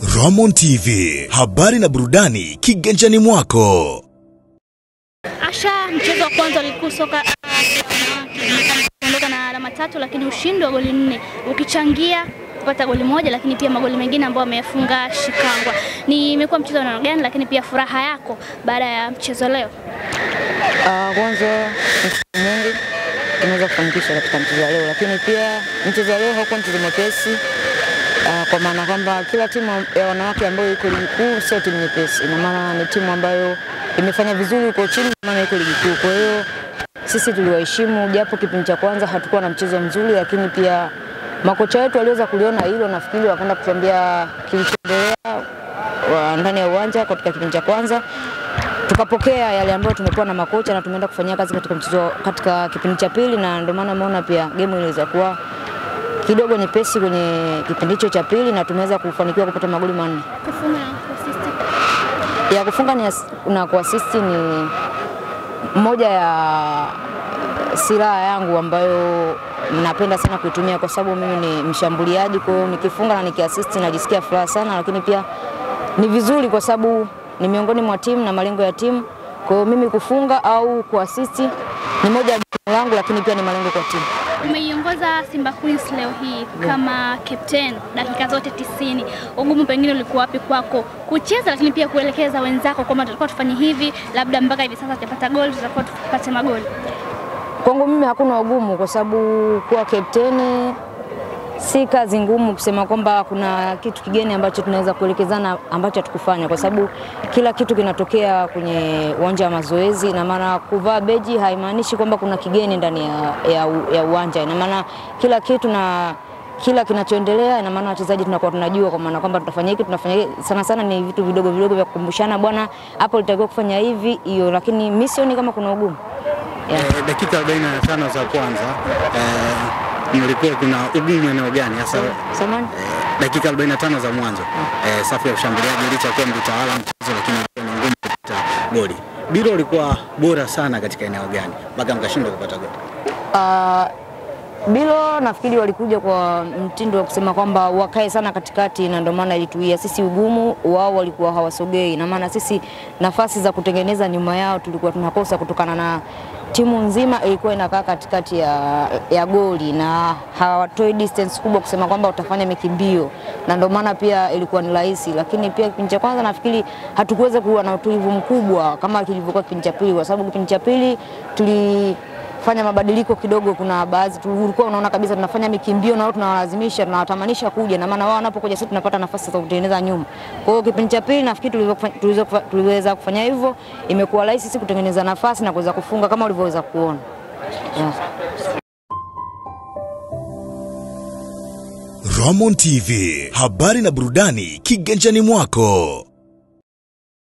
Ramon TV, habari na burudani kiganjani mwako. Asha, mchezo wa kwanza ulikuwa soka kuondoka na alama 3 lakini ushindi wa goli 4 ukichangia kupata goli moja, lakini pia magoli mengine ambayo ameyafunga Shikangwa. Imekuwa mchezo wa namna gani, lakini pia furaha yako baada ya mchezo leo? Kwanza Mungu tumeweza kufanikisha katika mchezo leo, lakini pia mchezo leo haukuwa mchezo mwepesi. Kwa maana kwamba kila timu ya wanawake ambayo iko ligi kuu sio timu nyepesi. Ina maana ni timu ambayo imefanya vizuri huko chini, maana iko ligi kuu. Kwa hiyo sisi tuliwaheshimu, japo kipindi cha kwanza hatukuwa na mchezo mzuri, lakini pia makocha wetu waliweza kuliona hilo, nafikiri wakaenda kutuambia kilichoendelea ndani ya uwanja katika kipindi cha kwanza. Tukapokea yale ambayo tumekuwa na makocha na tumeenda kufanyia kazi katika mchezo katika kipindi cha pili, na ndio maana umeona pia game iliweza kuwa kidogo nyepesi kwenye kipindi hicho cha pili na tumeweza kufanikiwa kupata magoli 4. Kufunga na kuassist. Ya kufunga na kuassist ni moja ya silaha yangu ambayo napenda sana kuitumia, kwa sababu mimi ni mshambuliaji. Kwa hiyo nikifunga na nikiassist najisikia furaha sana, lakini pia ni vizuri kwa sababu ni miongoni mwa timu na malengo ya timu. Kwa hiyo mimi kufunga au kuassist ni moja ya jukumu langu, lakini pia ni malengo kwa timu. Umeiongoza Simba Queens leo hii kama captain dakika zote 90. Ugumu pengine ulikuwa wapi kwako kucheza, lakini pia kuelekeza wenzako kwamba tulikuwa tufanye hivi, labda mpaka hivi sasa tutapata goli, tutakuwa tupate magoli? Kwangu mimi hakuna ugumu, kwa sababu kuwa captain si kazi ngumu kusema kwamba kuna kitu kigeni ambacho tunaweza kuelekezana ambacho hatukufanya, kwa sababu kila kitu kinatokea kwenye uwanja wa mazoezi. Na maana kuvaa beji haimaanishi kwamba kuna kigeni ndani ya uwanja. Ina maana kila kitu na kila kinachoendelea, ina maana wachezaji tunakuwa tunajua, kwa maana kwamba tutafanya hiki, tunafanya hiki. Sana sana ni vitu vidogo vidogo vya kukumbushana, bwana hapo litakiwa kufanya hivi hiyo, lakini misioni kama kuna ugumu. Dakika 45 za kwanza nilikuwa kuna ugumu eneo gani hasa? Samani Dakika 45 za mwanzo safu ya ushambuliaji licha kwa mtawala mchezo, lakini ni ngumu kupata goli. Biro alikuwa bora sana katika eneo gani mpaka mkashindwa kupata goli? Bilo nafikiri walikuja kwa mtindo wa kusema kwamba wakae sana katikati, na ndio maana ilituia sisi ugumu. Wao walikuwa hawasogei, na maana sisi nafasi za kutengeneza nyuma yao tulikuwa tunakosa, kutokana na timu nzima ilikuwa inakaa katikati ya goli na hawatoi distance kubwa kusema kwamba utafanya mikimbio, na ndio maana pia ilikuwa ni rahisi. Lakini pia kipindi cha kwanza nafikiri hatukuweza kuwa na utulivu mkubwa kama kilivyokuwa kipindi cha pili, kwa sababu kipindi cha pili tulifanya mabadiliko kidogo. Kuna baadhi tulikuwa unaona kabisa tunafanya mikimbio na wao tunawalazimisha, tunawatamanisha kuja, na maana wao wanapokuja sisi tunapata nafasi za kutengeneza nyuma. Kwa hiyo kipindi cha pili nafikiri tuliweza kufanya hivyo, imekuwa rahisi sisi kutengeneza nafasi na kuweza kufunga kama ulivyoweza kuona. Ramon TV, habari na burudani kiganjani mwako.